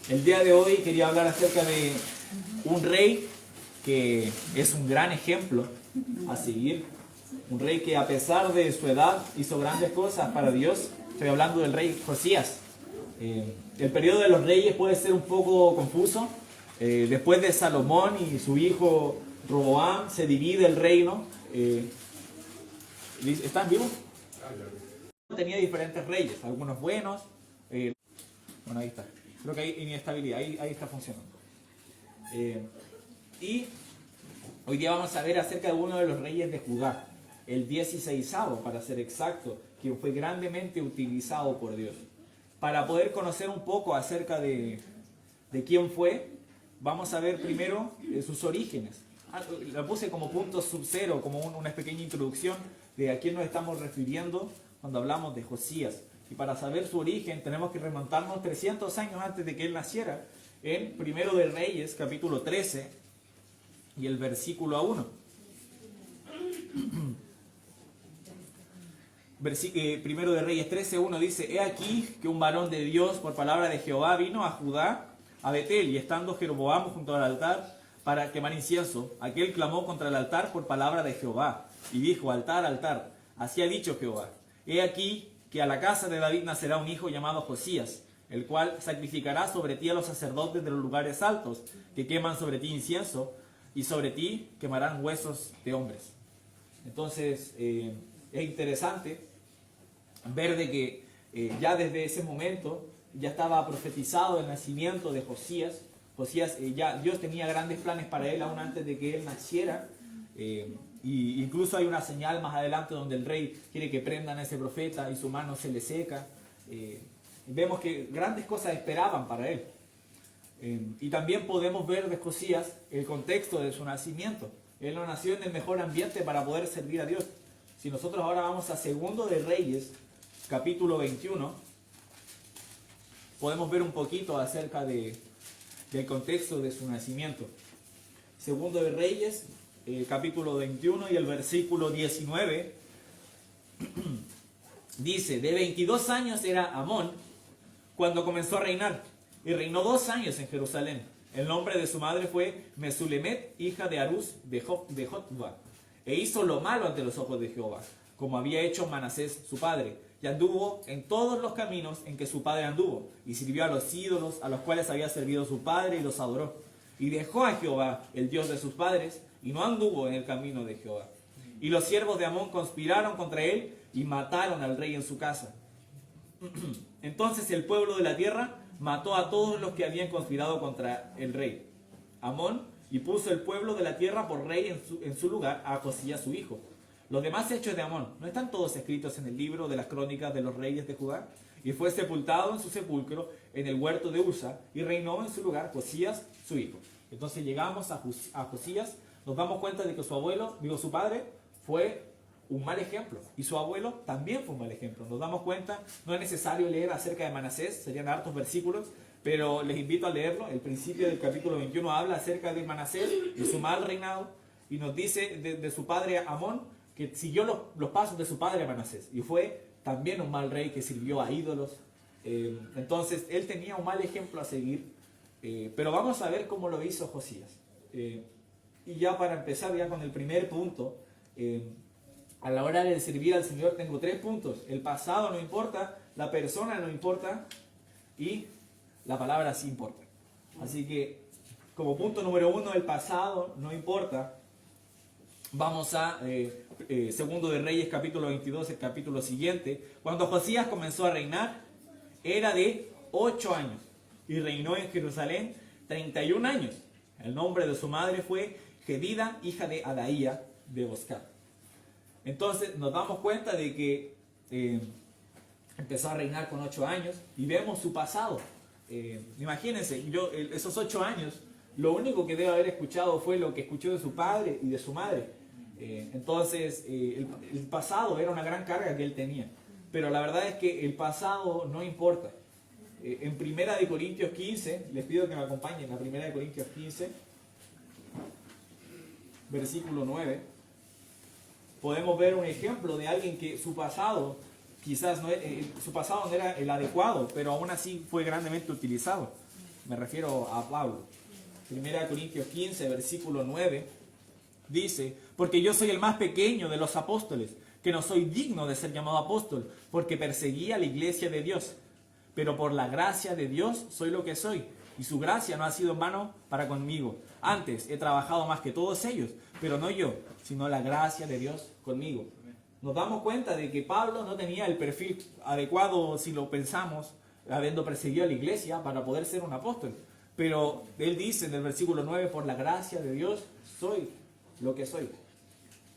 El día de hoy quería hablar acerca de un rey que es un gran ejemplo a seguir. Un rey que a pesar de su edad hizo grandes cosas para Dios. Estoy hablando del rey Josías. El periodo de los reyes puede ser un poco confuso. Después de Salomón y su hijo Roboam se divide el reino. ¿Están vivos? Tenía diferentes reyes, algunos buenos. Bueno, ahí está. Creo que hay inestabilidad, ahí está funcionando. Y hoy día vamos a ver acerca de uno de los reyes de Judá, el 16º para ser exacto, que fue grandemente utilizado por Dios. Para poder conocer un poco acerca de quién fue, vamos a ver primero sus orígenes. La puse como punto sub cero, como una pequeña introducción de a quién nos estamos refiriendo cuando hablamos de Josías. Y para saber su origen tenemos que remontarnos 300 años antes de que él naciera, en Primero de Reyes, capítulo 13, y el versículo 1. Primero de Reyes 13:1 dice: He aquí que un varón de Dios por palabra de Jehová vino a Judá, a Betel, y estando Jeroboam junto al altar para quemar incienso, aquel clamó contra el altar por palabra de Jehová, y dijo: Altar, altar, así ha dicho Jehová, he aquí que a la casa de David nacerá un hijo llamado Josías, el cual sacrificará sobre ti a los sacerdotes de los lugares altos, que queman sobre ti incienso, y sobre ti quemarán huesos de hombres. Entonces, es interesante ver de que ya desde ese momento ya estaba profetizado el nacimiento de Josías. Josías, ya Dios tenía grandes planes para él aún antes de que él naciera. Y incluso hay una señal más adelante donde el rey quiere que prendan a ese profeta y su mano se le seca. Vemos que grandes cosas esperaban para él. Y también podemos ver de Josías el contexto de su nacimiento. Él no nació en el mejor ambiente para poder servir a Dios. Si nosotros ahora vamos a Segundo de Reyes, capítulo 21, podemos ver un poquito acerca del contexto de su nacimiento. Segundo de Reyes, capítulo 21 y el versículo 19, dice: De 22 años era Amón cuando comenzó a reinar, y reinó 2 años en Jerusalén. El nombre de su madre fue Mesulemet, hija de Haruz de Jotba, e hizo lo malo ante los ojos de Jehová, como había hecho Manasés su padre, y anduvo en todos los caminos en que su padre anduvo, y sirvió a los ídolos a los cuales había servido su padre, y los adoró. Y dejó a Jehová, el Dios de sus padres, y no anduvo en el camino de Jehová. Y los siervos de Amón conspiraron contra él, y mataron al rey en su casa. Entonces el pueblo de la tierra mató a todos los que habían conspirado contra el rey Amón, y puso el pueblo de la tierra por rey en su lugar a Josías su hijo. Los demás hechos de Amón, ¿no están todos escritos en el libro de las crónicas de los reyes de Judá? Y fue sepultado en su sepulcro en el huerto de Usa, y reinó en su lugar Josías su hijo. Entonces llegamos a Josías, nos damos cuenta de que su padre fue un mal ejemplo, y su abuelo también fue un mal ejemplo. Nos damos cuenta, no es necesario leer acerca de Manasés, serían hartos versículos, pero les invito a leerlo. El principio del capítulo 21 habla acerca de Manasés, de su mal reinado, y nos dice de su padre Amón, que siguió los pasos de su padre Manasés, y fue también un mal rey que sirvió a ídolos. Entonces, él tenía un mal ejemplo a seguir, pero vamos a ver cómo lo hizo Josías. Y ya para empezar ya con el primer punto, a la hora de servir al Señor tengo 3 puntos. El pasado no importa, la persona no importa, y la palabra sí importa. Así que, como punto número 1, el pasado no importa. Vamos a Segundo de Reyes, capítulo 22, el capítulo siguiente. Cuando Josías comenzó a reinar, era de 8 años, y reinó en Jerusalén 31 años. El nombre de su madre fue Jedida, hija de Adaía de Boscat. Entonces nos damos cuenta de que empezó a reinar con 8 años, y vemos su pasado. Imagínense, esos 8 años, lo único que debe haber escuchado fue lo que escuchó de su padre y de su madre. Entonces, el pasado era una gran carga que él tenía. Pero la verdad es que el pasado no importa. En Primera de Corintios 15, les pido que me acompañen a Primera de Corintios 15, versículo 9. Podemos ver un ejemplo de alguien que su pasado quizás no, su pasado no era el adecuado, pero aún así fue grandemente utilizado. Me refiero a Pablo. 1 Corintios 15, versículo 9, dice: porque yo soy el más pequeño de los apóstoles, que no soy digno de ser llamado apóstol, porque perseguía a la iglesia de Dios. Pero por la gracia de Dios soy lo que soy, y su gracia no ha sido en vano para conmigo. Antes he trabajado más que todos ellos, pero no yo, sino la gracia de Dios conmigo. Nos damos cuenta de que Pablo no tenía el perfil adecuado, si lo pensamos, habiendo perseguido a la iglesia para poder ser un apóstol. Pero él dice en el versículo 9, por la gracia de Dios soy lo que soy.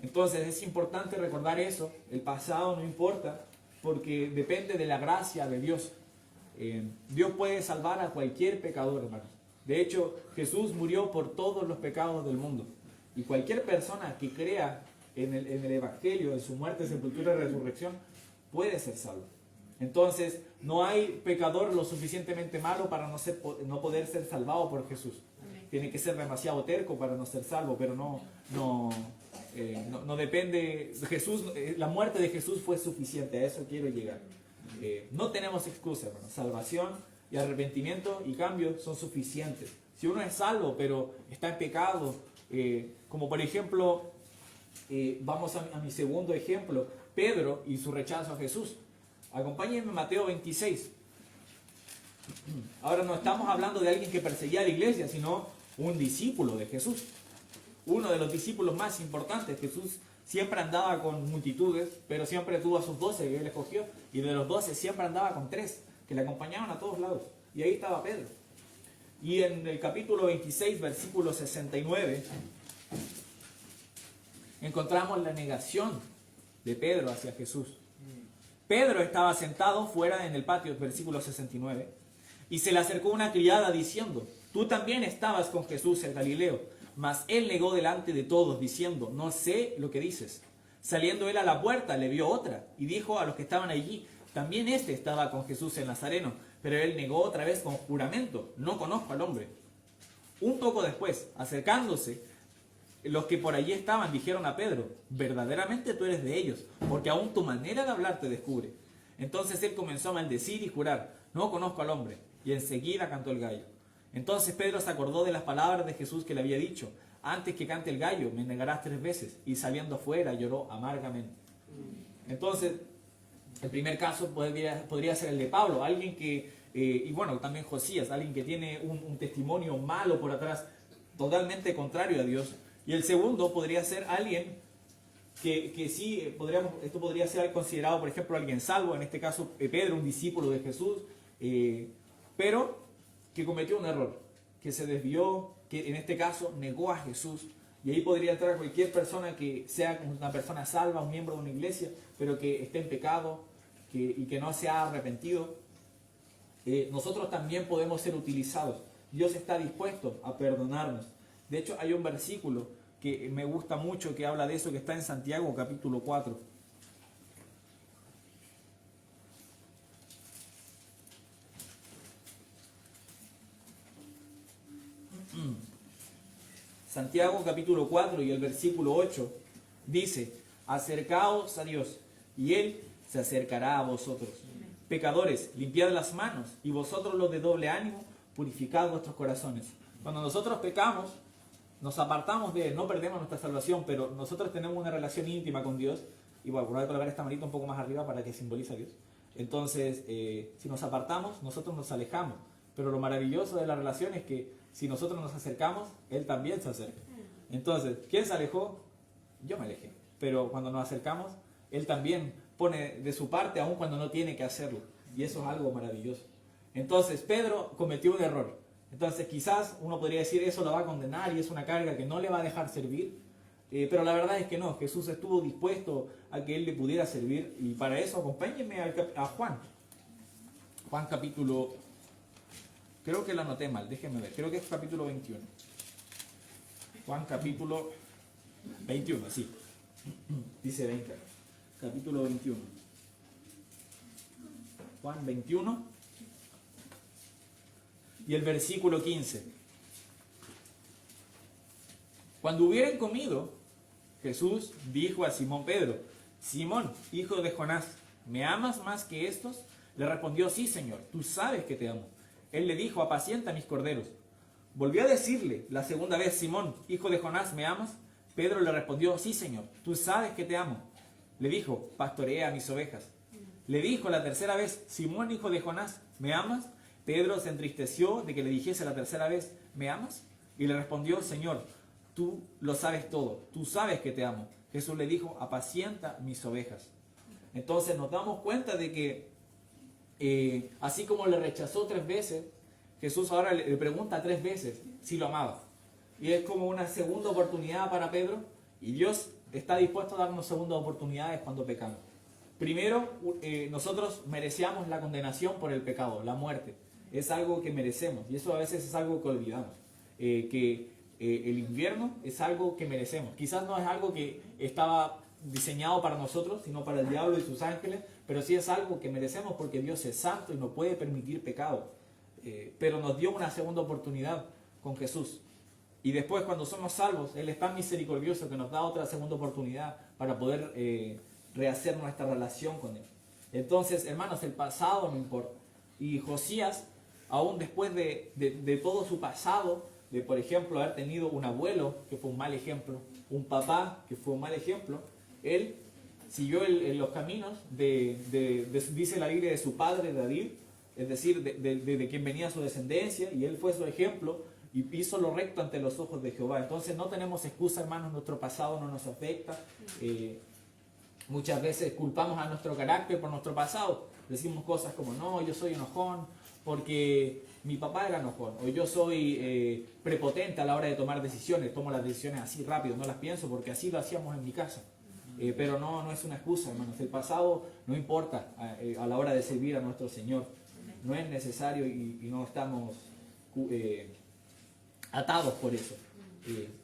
Entonces es importante recordar eso. El pasado no importa, porque depende de la gracia de Dios. Dios puede salvar a cualquier pecador, hermanos. De hecho, Jesús murió por todos los pecados del mundo. Y cualquier persona que crea en el Evangelio, en su muerte, sepultura y resurrección, puede ser salvo. Entonces, no hay pecador lo suficientemente malo para no poder ser salvado por Jesús. Tiene que ser demasiado terco para no ser salvo, pero no depende. Jesús, la muerte de Jesús fue suficiente, a eso quiero llegar. No tenemos excusa, hermano. Salvación y arrepentimiento y cambio son suficientes. Si uno es salvo, pero está en pecado, como por ejemplo, vamos a mi segundo ejemplo, Pedro y su rechazo a Jesús. Acompáñenme a Mateo 26. Ahora no estamos hablando de alguien que perseguía a la iglesia, sino un discípulo de Jesús. Uno de los discípulos más importantes. Jesús siempre andaba con multitudes, pero siempre tuvo a sus 12 que él escogió. Y de los 12 siempre andaba con 3, que le acompañaban a todos lados. Y ahí estaba Pedro. Y en el capítulo 26, versículo 69, encontramos la negación de Pedro hacia Jesús. Pedro estaba sentado fuera en el patio, versículo 69, y se le acercó una criada diciendo: tú también estabas con Jesús el Galileo. Mas él negó delante de todos, diciendo: no sé lo que dices. Saliendo él a la puerta, le vio otra, y dijo a los que estaban allí: también éste estaba con Jesús el Nazareno. Pero él negó otra vez con juramento: no conozco al hombre. Un poco después, acercándose, los que por allí estaban dijeron a Pedro: verdaderamente tú eres de ellos, porque aún tu manera de hablar te descubre. Entonces él comenzó a maldecir y jurar: no conozco al hombre. Y enseguida cantó el gallo. Entonces Pedro se acordó de las palabras de Jesús que le había dicho: antes que cante el gallo, me negarás 3 veces. Y saliendo afuera lloró amargamente. Entonces, el primer caso podría ser el de Pablo, alguien que, y bueno, también Josías, alguien que tiene un testimonio malo por atrás, totalmente contrario a Dios. Y el segundo podría ser alguien que sí, esto podría ser considerado, por ejemplo, alguien salvo, en este caso Pedro, un discípulo de Jesús, pero que cometió un error, que se desvió, que en este caso negó a Jesús. Y ahí podría entrar cualquier persona que sea una persona salva, un miembro de una iglesia, pero que esté en pecado y que no se ha arrepentido. Nosotros también podemos ser utilizados. Dios está dispuesto a perdonarnos. De hecho, hay un versículo que me gusta mucho que habla de eso, que está en Santiago capítulo 4. Santiago capítulo 4 y el versículo 8 dice: acercaos a Dios y Él se acercará a vosotros. Pecadores, limpiad las manos, y vosotros los de doble ánimo, purificad vuestros corazones. Cuando nosotros pecamos, nos apartamos de Él, no perdemos nuestra salvación, pero nosotros tenemos una relación íntima con Dios. Y bueno, voy a colocar esta manita un poco más arriba para que simbolice a Dios. Entonces, si nos apartamos, nosotros nos alejamos. Pero lo maravilloso de la relación es que si nosotros nos acercamos, Él también se acerca. Entonces, ¿quién se alejó? Yo me alejé. Pero cuando nos acercamos, Él también pone de su parte, aun cuando no tiene que hacerlo. Y eso es algo maravilloso. Entonces, Pedro cometió un error. Entonces, quizás uno podría decir, eso lo va a condenar y es una carga que no le va a dejar servir. Pero la verdad es que no. Jesús estuvo dispuesto a que Él le pudiera servir. Y para eso, acompáñenme a Juan. Juan capítulo... Creo que lo anoté mal, déjenme ver. Creo que es capítulo 21. Juan capítulo 21, sí. Dice 20. Capítulo 21. Juan 21. Y el versículo 15. Cuando hubieran comido, Jesús dijo a Simón Pedro: Simón, hijo de Jonás, ¿me amas más que estos? Le respondió, sí, Señor, tú sabes que te amo. Él le dijo, apacienta mis corderos. Volvió a decirle la segunda vez, Simón, hijo de Jonás, ¿me amas? Pedro le respondió, sí, Señor, tú sabes que te amo. Le dijo, pastorea mis ovejas. Le dijo la tercera vez, Simón, hijo de Jonás, ¿me amas? Pedro se entristeció de que le dijese la tercera vez, ¿me amas? Y le respondió, Señor, tú lo sabes todo, tú sabes que te amo. Jesús le dijo, apacienta mis ovejas. Entonces nos damos cuenta de que así como le rechazó 3 veces, Jesús ahora le pregunta 3 veces si lo amaba. Y es como una segunda oportunidad para Pedro, y Dios está dispuesto a darnos segundas oportunidades cuando pecamos. Primero, nosotros merecíamos la condenación por el pecado, la muerte. Es algo que merecemos, y eso a veces es algo que olvidamos. El infierno es algo que merecemos. Quizás no es algo que estaba diseñado para nosotros, sino para el diablo y sus ángeles, pero sí es algo que merecemos porque Dios es santo y no puede permitir pecado. Pero nos dio una segunda oportunidad con Jesús. Y después, cuando somos salvos, Él es tan misericordioso que nos da otra segunda oportunidad para poder rehacer nuestra relación con Él. Entonces, hermanos, el pasado no importa. Y Josías, aún después de todo su pasado, de por ejemplo haber tenido un abuelo que fue un mal ejemplo, un papá que fue un mal ejemplo, él siguió los caminos dice la Biblia, de su padre David, es decir, de quien venía su descendencia, y él fue su ejemplo y hizo lo recto ante los ojos de Jehová. Entonces no tenemos excusa, hermanos, nuestro pasado no nos afecta. Muchas veces culpamos a nuestro carácter por nuestro pasado. Decimos cosas como, no, yo soy enojón porque mi papá era enojón, o yo soy prepotente a la hora de tomar decisiones, tomo las decisiones así rápido, no las pienso porque así lo hacíamos en mi casa. Pero no es una excusa, hermanos. El pasado no importa a la hora de servir a nuestro Señor. No es necesario y no estamos atados por eso.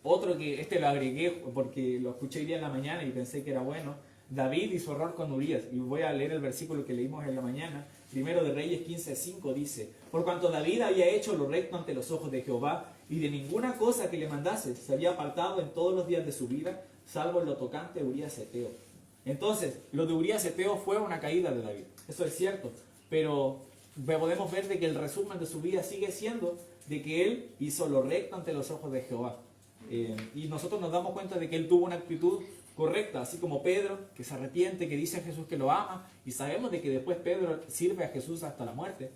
Otro que lo agregué porque lo escuché hoy día en la mañana y pensé que era bueno. David hizo error con Urías. Y voy a leer el versículo que leímos en la mañana. Primero de Reyes 15:5 dice: por cuanto David había hecho lo recto ante los ojos de Jehová, y de ninguna cosa que le mandase se había apartado en todos los días de su vida, salvo en lo tocante a Urías Eteo. Entonces, lo de Urías Eteo fue una caída de David. Eso es cierto. Pero podemos ver de que el resumen de su vida sigue siendo de que él hizo lo recto ante los ojos de Jehová. Y nosotros nos damos cuenta de que él tuvo una actitud correcta, así como Pedro, que se arrepiente, que dice a Jesús que lo ama, y sabemos de que después Pedro sirve a Jesús hasta la muerte.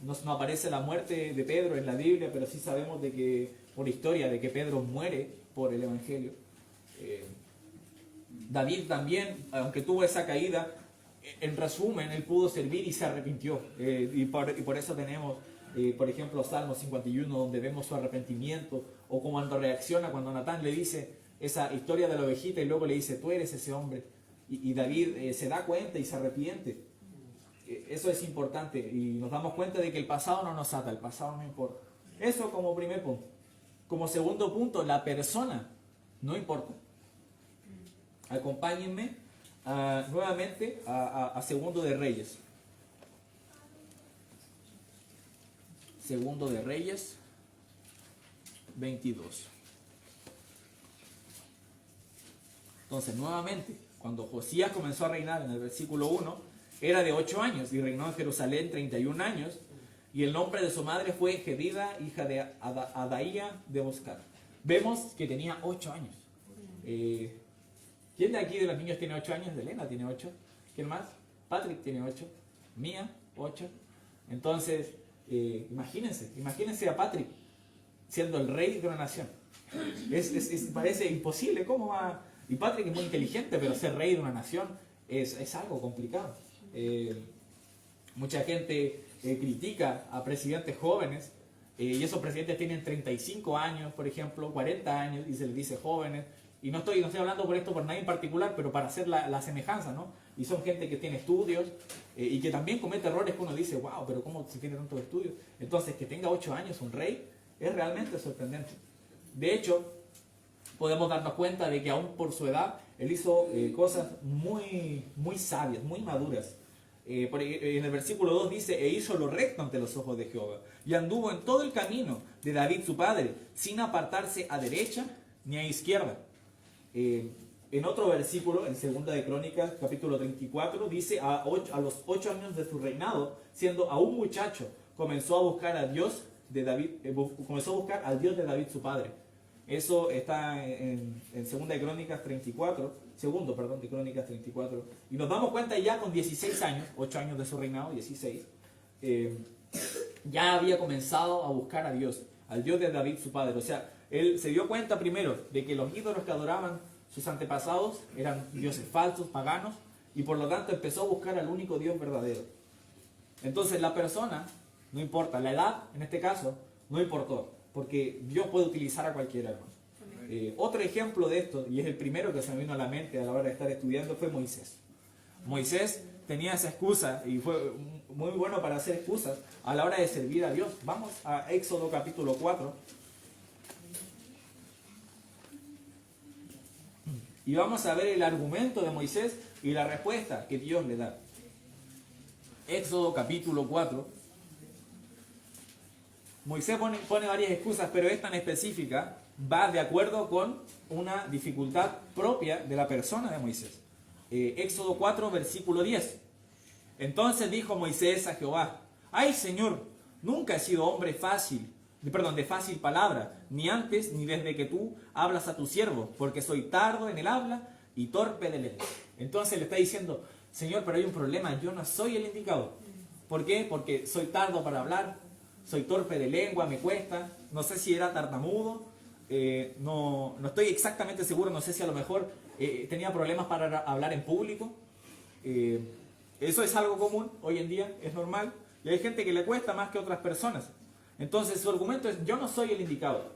No aparece la muerte de Pedro en la Biblia, pero sí sabemos de que, por historia, de que Pedro muere por el Evangelio. David también, aunque tuvo esa caída, en resumen, él pudo servir y se arrepintió. Y por eso tenemos, por ejemplo, Salmo 51, donde vemos su arrepentimiento, o cuando reacciona, cuando Natán le dice esa historia de la ovejita y luego le dice, tú eres ese hombre. Y David se da cuenta y se arrepiente. Eso es importante y nos damos cuenta de que el pasado no nos ata, el pasado no importa. Eso como primer punto. Como segundo punto, la persona no importa. Acompáñenme nuevamente a Segundo de Reyes. Segundo de Reyes 22. Entonces, nuevamente, cuando Josías comenzó a reinar en el versículo 1, era de 8 años y reinó en Jerusalén 31 años. Y el nombre de su madre fue Jedida, hija de Adaía de Boscar. Vemos que tenía 8 años. ¿Quién de aquí de los niños tiene 8 años? Elena tiene 8. ¿Quién más? Patrick tiene 8. Mía, 8. Entonces, imagínense a Patrick siendo el rey de una nación. Parece imposible. ¿Cómo va? Y Patrick es muy inteligente, pero ser rey de una nación es algo complicado. Mucha gente critica a presidentes jóvenes, y esos presidentes tienen 35 años, por ejemplo, 40 años, y se les dice jóvenes. Y no estoy hablando por esto por nadie en particular, pero para hacer la semejanza, ¿no? Y son gente que tiene estudios y que también comete errores que uno dice, wow, pero ¿cómo se tiene tantos estudios? Entonces, que tenga 8 años un rey es realmente sorprendente. De hecho, podemos darnos cuenta de que aún por su edad, él hizo cosas muy, muy sabias, muy maduras. En el versículo 2 dice, e hizo lo recto ante los ojos de Jehová, y anduvo en todo el camino de David su padre, sin apartarse a derecha ni a izquierda. en otro versículo, en Segunda de Crónicas, capítulo 34, dice, a los 8 años de su reinado, siendo aún muchacho, comenzó a buscar a Dios de David, comenzó a buscar al Dios de David su padre. Eso está en Segunda de Crónicas 34, segundo, perdón, de Crónicas 34. Y nos damos cuenta ya con 16 años, 8 años de su reinado, 16, ya había comenzado a buscar a Dios, al Dios de David su padre. O sea, él se dio cuenta primero de que los ídolos que adoraban sus antepasados eran dioses falsos, paganos, y por lo tanto empezó a buscar al único Dios verdadero. Entonces la persona, no importa, la edad en este caso, no importó, porque Dios puede utilizar a cualquiera, hermano. Otro ejemplo de esto, y es el primero que se me vino a la mente a la hora de estar estudiando, fue Moisés. Moisés tenía esa excusa y fue muy bueno para hacer excusas a la hora de servir a Dios. Vamos a Éxodo capítulo 4. Y vamos a ver el argumento de Moisés y la respuesta que Dios le da. Éxodo capítulo 4. Moisés pone varias excusas, pero esta en específica va de acuerdo con una dificultad propia de la persona de Moisés. Éxodo 4, versículo 10. Entonces dijo Moisés a Jehová: ¡Ay, Señor! Nunca he sido hombre de fácil palabra, ni antes ni desde que tú hablas a tu siervo, porque soy tardo en el habla y torpe de lengua. Entonces le está diciendo: Señor, pero hay un problema, yo no soy el indicado. ¿Por qué? Porque soy tardo para hablar, soy torpe de lengua, me cuesta, no sé si era tartamudo, no estoy exactamente seguro, no sé si a lo mejor tenía problemas para hablar en público. Eso es algo común hoy en día, es normal, y hay gente que le cuesta más que otras personas. Entonces su argumento es: yo no soy el indicado,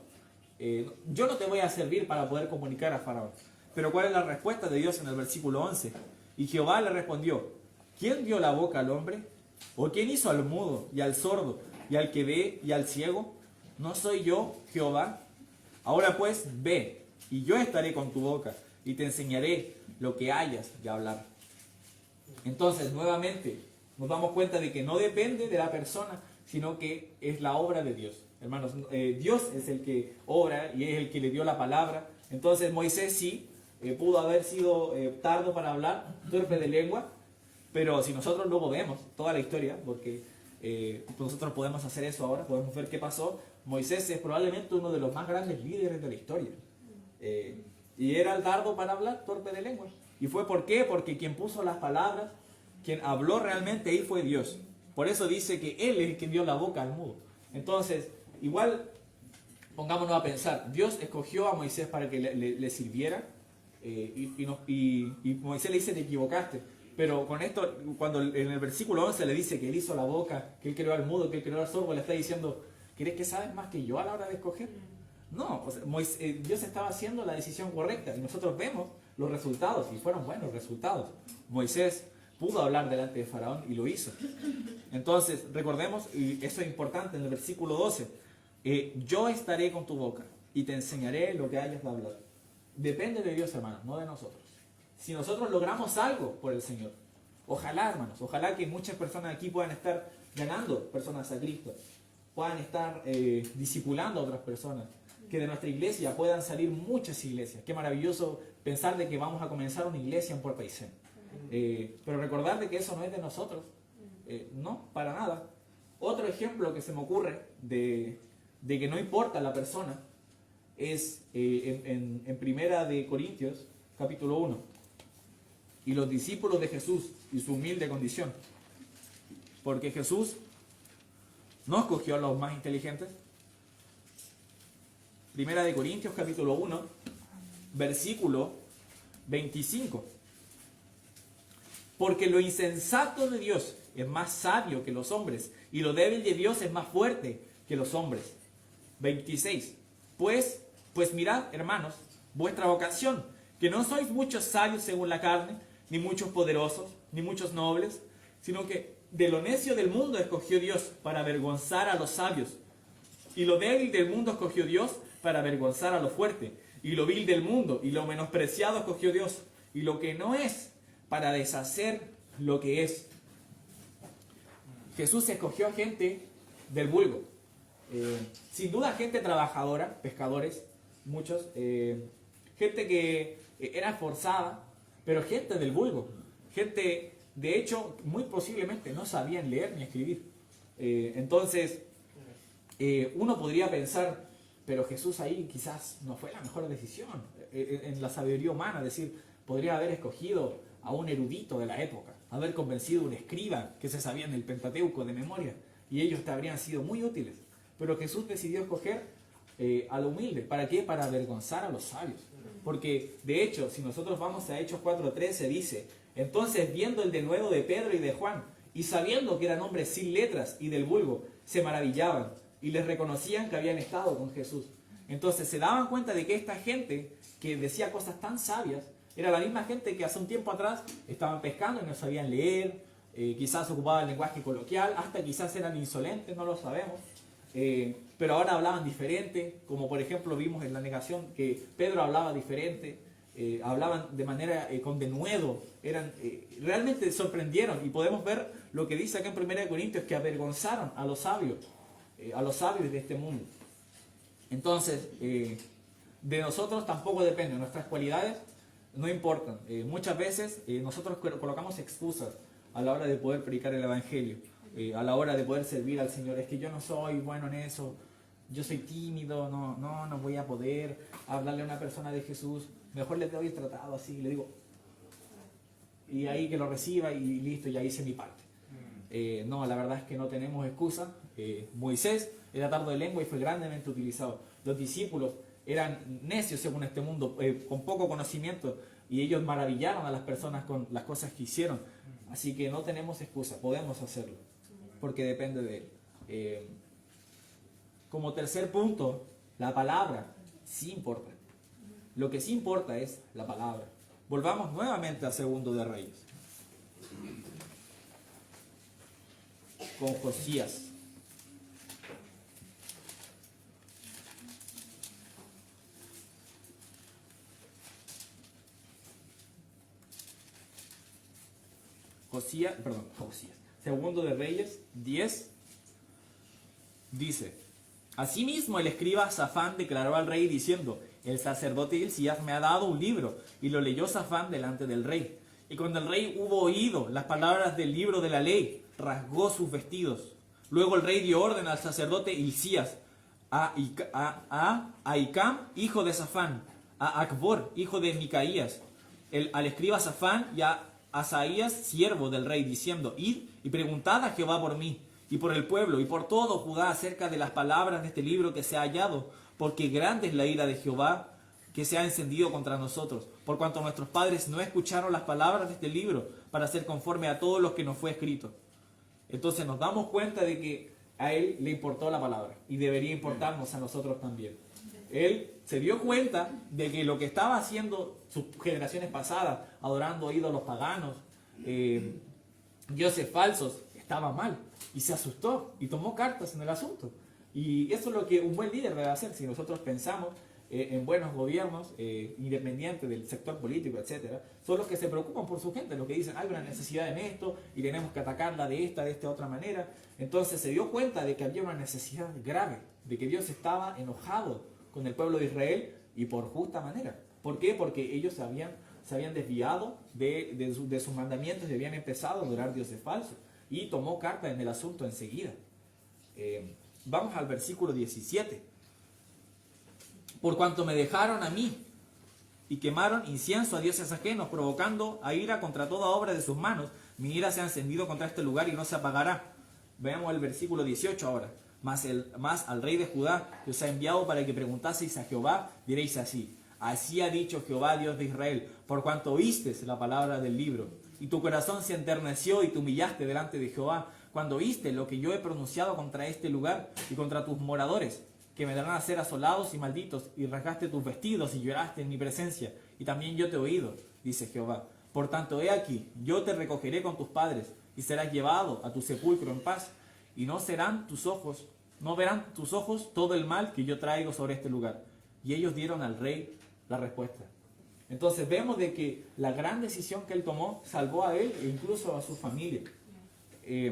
yo no te voy a servir para poder comunicar a Faraón. Pero ¿cuál es la respuesta de Dios en el versículo 11? Y Jehová le respondió: ¿quién dio la boca al hombre? ¿O quién hizo al mudo y al sordo y al que ve y al ciego? ¿No soy yo, Jehová? Ahora pues, ve, y yo estaré con tu boca, y te enseñaré lo que hayas de hablar. Entonces, nuevamente, nos damos cuenta de que no depende de la persona, sino que es la obra de Dios. Hermanos, Dios es el que obra y es el que le dio la palabra. Entonces, Moisés sí pudo haber sido tardo para hablar, torpe de lengua, pero si nosotros luego vemos toda la historia, porque nosotros podemos hacer eso ahora, podemos ver qué pasó. Moisés es probablemente uno de los más grandes líderes de la historia. Y era tardo para hablar, torpe de lengua. ¿Y fue por qué? Porque quien puso las palabras, quien habló realmente ahí fue Dios. Por eso dice que Él es quien dio la boca al mudo. Entonces, igual, pongámonos a pensar, Dios escogió a Moisés para que le sirviera, y Moisés le dice: te equivocaste. Pero con esto, cuando en el versículo 11 le dice que Él hizo la boca, que Él creó al mudo, que Él creó al sordo, le está diciendo: ¿crees que sabes más que yo a la hora de escoger? No, o sea, Dios estaba haciendo la decisión correcta y nosotros vemos los resultados y fueron buenos resultados. Moisés pudo hablar delante de Faraón y lo hizo. Entonces, recordemos, y eso es importante en el versículo 12, yo estaré con tu boca y te enseñaré lo que hayas de hablar. Depende de Dios, hermanos, no de nosotros. Si nosotros logramos algo por el Señor, ojalá, hermanos, ojalá que muchas personas aquí puedan estar ganando personas a Cristo, puedan estar discipulando a otras personas, que de nuestra iglesia puedan salir muchas iglesias. Qué maravilloso pensar de que vamos a comenzar una iglesia en Puerto Aysén. Pero recordar de que eso no es de nosotros, no, para nada. Otro ejemplo que se me ocurre de que no importa la persona es en Primera de Corintios, capítulo 1. Y los discípulos de Jesús y su humilde condición. Porque Jesús no escogió a los más inteligentes. Primera de Corintios capítulo 1, versículo 25. Porque lo insensato de Dios es más sabio que los hombres, y lo débil de Dios es más fuerte que los hombres. 26. Pues mirad, hermanos, vuestra vocación, que no sois muchos sabios según la carne, ni muchos poderosos, ni muchos nobles, sino que de lo necio del mundo escogió Dios para avergonzar a los sabios. Y lo débil del mundo escogió Dios para avergonzar a lo fuerte. Y lo vil del mundo y lo menospreciado escogió Dios. Y lo que no es, para deshacer lo que es. Jesús escogió a gente del vulgo. Sin duda gente trabajadora, pescadores, muchos. gente que era forzada, pero gente del vulgo, gente, de hecho, muy posiblemente no sabían leer ni escribir. Entonces, uno podría pensar, pero Jesús ahí quizás no fue la mejor decisión en la sabiduría humana, es decir, podría haber escogido a un erudito de la época, haber convencido a un escriba que se sabían el Pentateuco de memoria, y ellos te habrían sido muy útiles. Pero Jesús decidió escoger a lo humilde. ¿Para qué? Para avergonzar a los sabios. Porque, de hecho, si nosotros vamos a Hechos 4:13, dice: entonces, viendo el denuedo de Pedro y de Juan, y sabiendo que eran hombres sin letras y del vulgo, se maravillaban y les reconocían que habían estado con Jesús. Entonces se daban cuenta de que esta gente que decía cosas tan sabias era la misma gente que hace un tiempo atrás estaban pescando y no sabían leer, quizás ocupaban el lenguaje coloquial, hasta quizás eran insolentes, no lo sabemos. Pero ahora hablaban diferente, como por ejemplo vimos en la negación que Pedro hablaba diferente, hablaban de manera con denuedo, realmente sorprendieron, y podemos ver lo que dice acá en 1 Corintios, que avergonzaron a los sabios de este mundo. Entonces, de nosotros tampoco depende, nuestras cualidades no importan. Muchas veces nosotros colocamos excusas a la hora de poder predicar el Evangelio, a la hora de poder servir al Señor. Es que yo no soy bueno en eso, yo soy tímido, no voy a poder hablarle a una persona de Jesús, mejor le doy el tratado así, le digo, y ahí que lo reciba y listo, ya hice mi parte. No, la verdad es que no tenemos excusa. Moisés era tardo de lengua y fue grandemente utilizado. Los discípulos eran necios según este mundo, con poco conocimiento, y ellos maravillaron a las personas con las cosas que hicieron. Así que no tenemos excusa, podemos hacerlo, porque depende de él. Como tercer punto, la palabra sí importa. Lo que sí importa es la palabra. Volvamos nuevamente a Segundo de Reyes, con Josías. Josías. Segundo de Reyes 10 dice: asimismo el escriba Safán declaró al rey diciendo: el sacerdote Hilcías me ha dado un libro. Y lo leyó Safán delante del rey. Y cuando el rey hubo oído las palabras del libro de la ley, rasgó sus vestidos. Luego el rey dio orden al sacerdote Hilcías, a Ahicam, hijo de Safán, a Acbor, hijo de Micaías, al escriba Safán, y a Asaías, siervo del rey, diciendo: id y preguntad a Jehová por mí, y por el pueblo, y por todo Judá, acerca de las palabras de este libro que se ha hallado, porque grande es la ira de Jehová que se ha encendido contra nosotros, por cuanto nuestros padres no escucharon las palabras de este libro, para ser conforme a todo lo que nos fue escrito. Entonces nos damos cuenta de que a él le importó la palabra, y debería importarnos a nosotros también. Él se dio cuenta de que lo que estaba haciendo sus generaciones pasadas, adorando ídolos paganos, dioses falsos, estaba mal, y se asustó y tomó cartas en el asunto. Y eso es lo que un buen líder debe hacer. Si nosotros pensamos en buenos gobiernos, independientes del sector político, etcétera, son los que se preocupan por su gente, los que dicen: hay una necesidad en esto y tenemos que atacarla de esta otra manera. Entonces se dio cuenta de que había una necesidad grave, de que Dios estaba enojado con el pueblo de Israel, y por justa manera. ¿Por qué? Porque ellos se habían desviado de sus mandamientos y habían empezado a adorar dioses falsos, y tomó carta en el asunto enseguida. Vamos al versículo 17. Por cuanto me dejaron a mí y quemaron incienso a dioses ajenos, provocando a ira contra toda obra de sus manos, mi ira se ha encendido contra este lugar y no se apagará. Veamos el versículo 18 ahora. Mas al rey de Judá, que os ha enviado para que preguntaseis a Jehová, diréis así: así ha dicho Jehová, Dios de Israel, por cuanto oíste la palabra del libro, y tu corazón se enterneció y te humillaste delante de Jehová, cuando oíste lo que yo he pronunciado contra este lugar y contra tus moradores, que me darán a ser asolados y malditos, y rasgaste tus vestidos y lloraste en mi presencia, y también yo te he oído, dice Jehová. Por tanto, he aquí, yo te recogeré con tus padres, y serás llevado a tu sepulcro en paz, y no verán tus ojos todo el mal que yo traigo sobre este lugar. Y ellos dieron al rey la respuesta. Entonces vemos de que la gran decisión que él tomó salvó a él e incluso a su familia. Es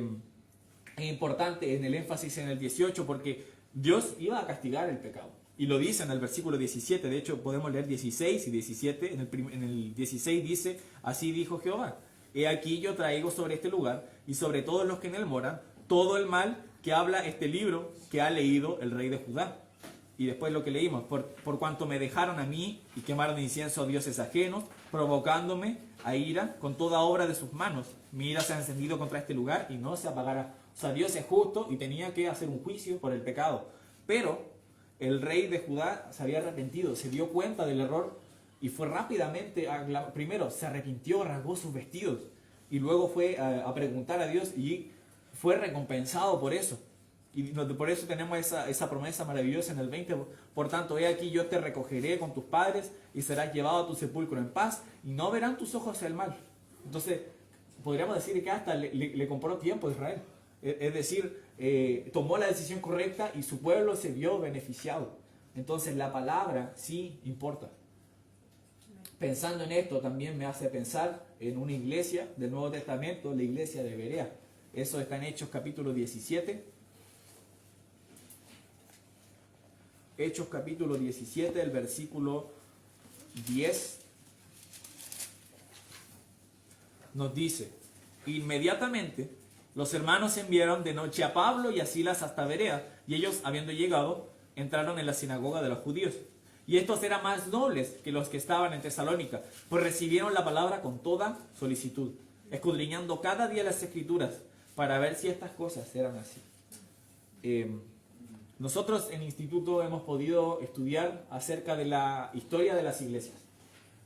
importante en el énfasis en el 18, porque Dios iba a castigar el pecado. Y lo dice en el versículo 17, de hecho podemos leer 16 y 17, en el 16 dice, así dijo Jehová, he aquí yo traigo sobre este lugar y sobre todos los que en él moran, todo el mal que habla este libro que ha leído el rey de Judá. Y después lo que leímos, por cuanto me dejaron a mí y quemaron incienso a dioses ajenos, provocándome a ira con toda obra de sus manos. Mi ira se ha encendido contra este lugar y no se apagará. O sea, Dios es justo y tenía que hacer un juicio por el pecado. Pero el rey de Judá se había arrepentido, se dio cuenta del error y fue rápidamente, primero se arrepintió, rasgó sus vestidos y luego fue a preguntar a Dios y fue recompensado por eso. Y por eso tenemos esa promesa maravillosa en el 20. Por tanto, he aquí yo te recogeré con tus padres y serás llevado a tu sepulcro en paz y no verán tus ojos el mal. Entonces, podríamos decir que hasta le compró tiempo a Israel. Es decir, tomó la decisión correcta y su pueblo se vio beneficiado. Entonces, la palabra sí importa. Pensando en esto también me hace pensar en una iglesia del Nuevo Testamento, la iglesia de Berea. Eso está en Hechos capítulo 17. Hechos capítulo 17, el versículo 10, nos dice, inmediatamente los hermanos enviaron de noche a Pablo y a Silas hasta Berea, y ellos, habiendo llegado, entraron en la sinagoga de los judíos. Y estos eran más nobles que los que estaban en Tesalónica, pues recibieron la palabra con toda solicitud, escudriñando cada día las escrituras, para ver si estas cosas eran así. Nosotros en instituto hemos podido estudiar acerca de la historia de las iglesias.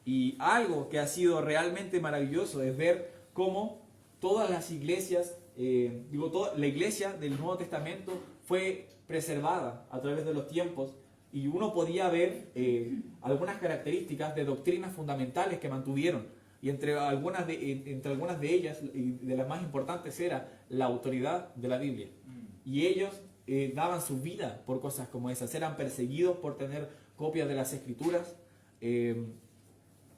Y algo que ha sido realmente maravilloso es ver cómo todas las iglesias, la iglesia del Nuevo Testamento fue preservada a través de los tiempos y uno podía ver algunas características de doctrinas fundamentales que mantuvieron. Y entre algunas de ellas, y de las más importantes, era la autoridad de la Biblia. Y ellos daban su vida por cosas como esas, eran perseguidos por tener copias de las escrituras,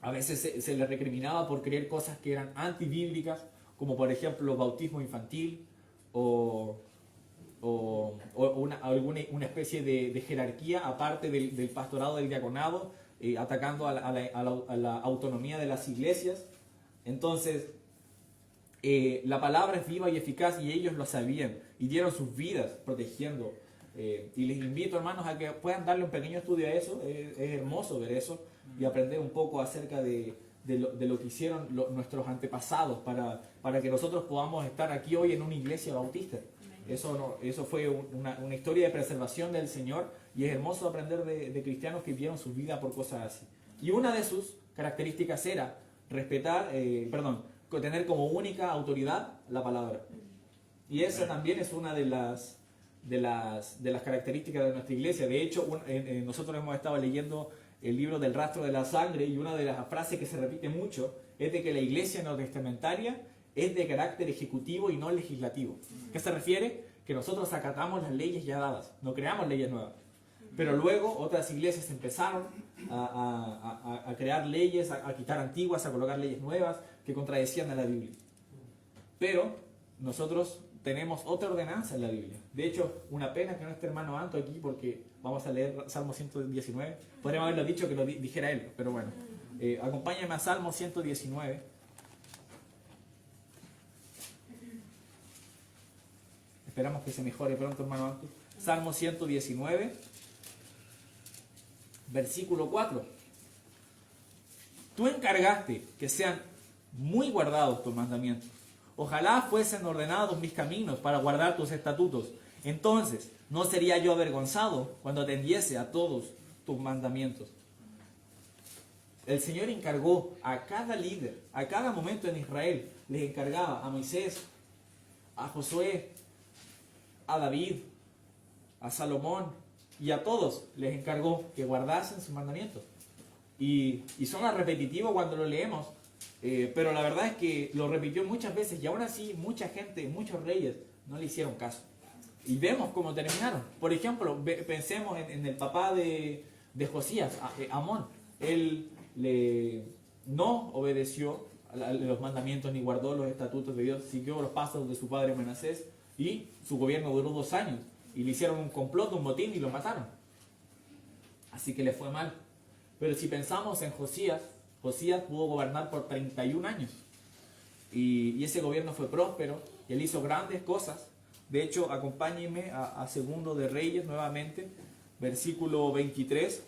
a veces se les recriminaba por creer cosas que eran antibíblicas, como por ejemplo el bautismo infantil o una especie de jerarquía aparte del pastorado, del diaconado, atacando a la autonomía de las iglesias. Entonces, la palabra es viva y eficaz y ellos lo sabían y dieron sus vidas protegiendo. Y les invito, hermanos, a que puedan darle un pequeño estudio a eso. Es hermoso ver eso y aprender un poco acerca de lo que hicieron nuestros antepasados para que nosotros podamos estar aquí hoy en una iglesia bautista. Eso fue una historia de preservación del Señor y es hermoso aprender de cristianos que dieron su vida por cosas así. Y una de sus características era tener como única autoridad la palabra. Y esa también es una de las características de nuestra iglesia. De hecho, nosotros hemos estado leyendo el libro del rastro de la sangre y una de las frases que se repite mucho es de que la iglesia neotestamentaria es de carácter ejecutivo y no legislativo. ¿Qué se refiere? Que nosotros acatamos las leyes ya dadas, no creamos leyes nuevas. Pero luego otras iglesias empezaron a crear leyes, a quitar antiguas, a colocar leyes nuevas que contradecían a la Biblia. Pero nosotros tenemos otra ordenanza en la Biblia. De hecho, una pena que no esté hermano Anto aquí porque vamos a leer Salmo 119. Podríamos haberlo dicho que lo dijera él, pero bueno. Acompáñame a Salmo 119. Esperamos que se mejore pronto, hermano Anto. Salmo 119, versículo 4. Tú encargaste que sean muy guardados tus mandamientos. Ojalá fuesen ordenados mis caminos para guardar tus estatutos. Entonces no sería yo avergonzado cuando atendiese a todos tus mandamientos. El Señor encargó a cada líder, a cada momento en Israel, les encargaba a Moisés, a Josué, a David, a Salomón y a todos les encargó que guardasen sus mandamientos. Y suena repetitivo cuando lo leemos, pero la verdad es que lo repitió muchas veces y aún así mucha gente, muchos reyes no le hicieron caso. Y vemos cómo terminaron. Por ejemplo, pensemos en el papá de Josías, Amón. Él no obedeció a los mandamientos ni guardó los estatutos de Dios, siguió los pasos de su padre Manasés y su gobierno duró 2 años. Y le hicieron un complot, un motín y lo mataron. Así que le fue mal. Pero si pensamos en Josías, Josías pudo gobernar por 31 años. Y ese gobierno fue próspero, y él hizo grandes cosas. De hecho, acompáñenme a Segundo de Reyes nuevamente, versículo 23,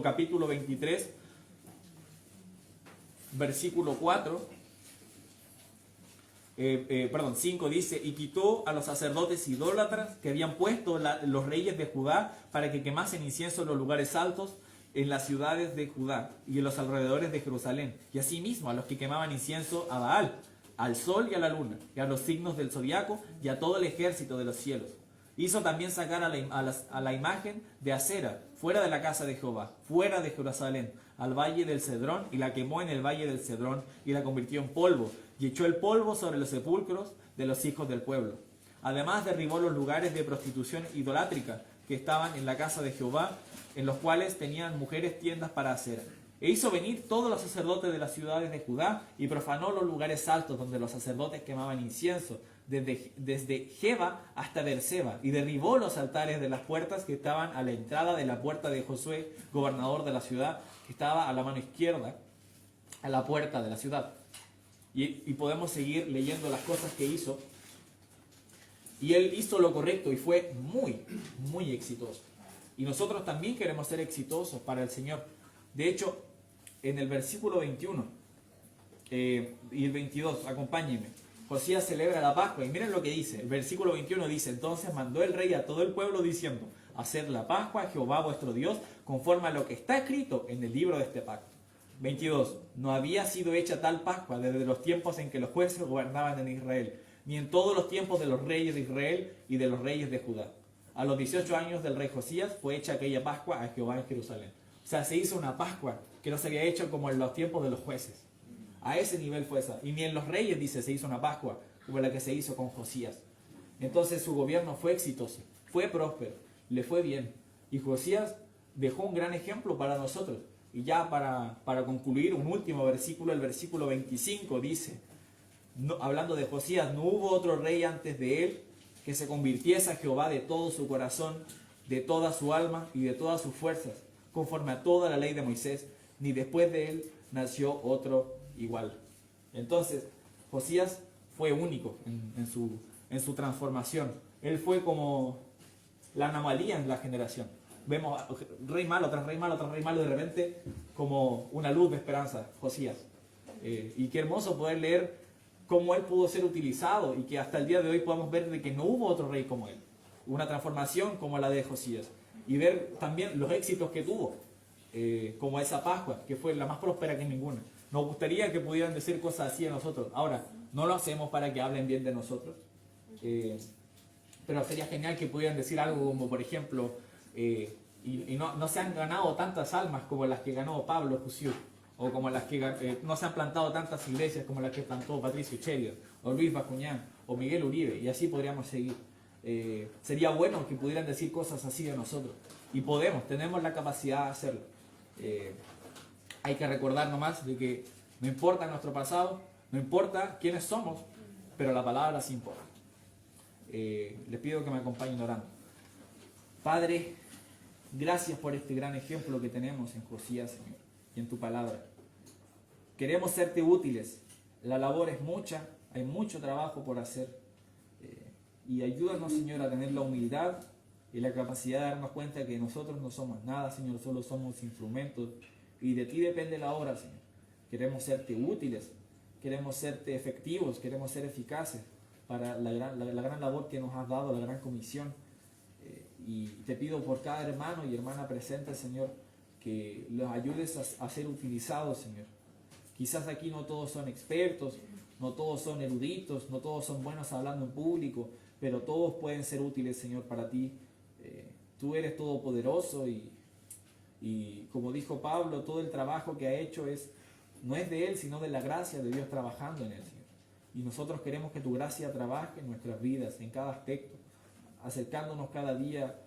capítulo 23, versículo 4, 5 dice, y quitó a los sacerdotes idólatras que habían puesto los reyes de Judá para que quemasen incienso en los lugares altos, en las ciudades de Judá y en los alrededores de Jerusalén, y asimismo a los que quemaban incienso a Baal, al sol y a la luna, y a los signos del zodiaco, y a todo el ejército de los cielos. Hizo también sacar a la imagen de Acera, fuera de la casa de Jehová, fuera de Jerusalén, al valle del Cedrón, y la quemó en el valle del Cedrón, y la convirtió en polvo, y echó el polvo sobre los sepulcros de los hijos del pueblo. Además derribó los lugares de prostitución idolátrica que estaban en la casa de Jehová, en los cuales tenían mujeres tiendas para Acera. E hizo venir todos los sacerdotes de las ciudades de Judá y profanó los lugares altos donde los sacerdotes quemaban incienso, desde Jeba hasta Beerseba, y derribó los altares de las puertas que estaban a la entrada de la puerta de Josué, gobernador de la ciudad, que estaba a la mano izquierda, a la puerta de la ciudad. Y podemos seguir leyendo las cosas que hizo. Y él hizo lo correcto y fue muy, muy exitoso. Y nosotros también queremos ser exitosos para el Señor. De hecho, en el versículo 21 y el 22, acompáñenme. Josías celebra la Pascua y miren lo que dice. El versículo 21 dice, entonces mandó el rey a todo el pueblo diciendo, haced la Pascua a Jehová vuestro Dios conforme a lo que está escrito en el libro de este pacto. 22. No había sido hecha tal Pascua desde los tiempos en que los jueces gobernaban en Israel, ni en todos los tiempos de los reyes de Israel y de los reyes de Judá. A los 18 años del rey Josías fue hecha aquella Pascua a Jehová en Jerusalén. O sea, se hizo una Pascua que no se había hecho como en los tiempos de los jueces. A ese nivel fue esa. Y ni en los reyes, dice, se hizo una Pascua como la que se hizo con Josías. Entonces su gobierno fue exitoso, fue próspero, le fue bien. Y Josías dejó un gran ejemplo para nosotros. Y ya para concluir, un último versículo, el versículo 25 dice, hablando de Josías, no hubo otro rey antes de él que se convirtiese a Jehová de todo su corazón, de toda su alma y de todas sus fuerzas, conforme a toda la ley de Moisés, ni después de él nació otro igual. Entonces, Josías fue único en su transformación. Él fue como la anomalía en la generación. Vemos rey malo tras rey malo tras rey malo, de repente como una luz de esperanza, Josías. Y qué hermoso poder leer cómo él pudo ser utilizado y que hasta el día de hoy podamos ver de que no hubo otro rey como él. Una transformación como la de Josías. Y ver también los éxitos que tuvo, como esa Pascua, que fue la más próspera que ninguna. Nos gustaría que pudieran decir cosas así a nosotros. Ahora, no lo hacemos para que hablen bien de nosotros. Pero sería genial que pudieran decir algo como, por ejemplo, y no se han ganado tantas almas como las que ganó Pablo Jussieu, o como las que no se han plantado tantas iglesias como las que plantó Patricio Cheria, o Luis Bacuñán, o Miguel Uribe, y así podríamos seguir. Sería bueno que pudieran decir cosas así de nosotros, y tenemos la capacidad de hacerlo. Hay que recordar nomás de que no importa nuestro pasado, no importa quiénes somos, pero la palabra sí importa. Les pido que me acompañen orando. Padre, gracias por este gran ejemplo que tenemos en Josías, Señor, y en tu palabra. Queremos serte útiles. La labor es mucha, hay mucho trabajo por hacer. Y ayúdanos, Señor, a tener la humildad y la capacidad de darnos cuenta que nosotros no somos nada, Señor, solo somos instrumentos. Y de ti depende la obra, Señor. Queremos serte útiles, queremos serte efectivos, queremos ser eficaces para la gran labor que nos has dado, la gran comisión. Y te pido por cada hermano y hermana presente, Señor, que los ayudes a ser utilizados, Señor. Quizás aquí no todos son expertos, no todos son eruditos, no todos son buenos hablando en público, pero todos pueden ser útiles, Señor, para ti. Tú eres todopoderoso y como dijo Pablo, todo el trabajo que ha hecho no es de él, sino de la gracia de Dios trabajando en él, Señor. Y nosotros queremos que tu gracia trabaje en nuestras vidas, en cada aspecto, acercándonos cada día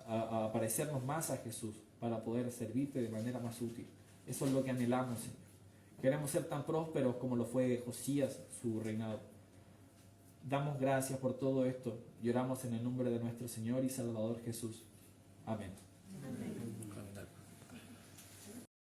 a parecernos más a Jesús, para poder servirte de manera más útil. Eso es lo que anhelamos, Señor. Queremos ser tan prósperos como lo fue Josías, su reinado. Damos gracias por todo esto y oramos en el nombre de nuestro Señor y Salvador Jesús. Amén.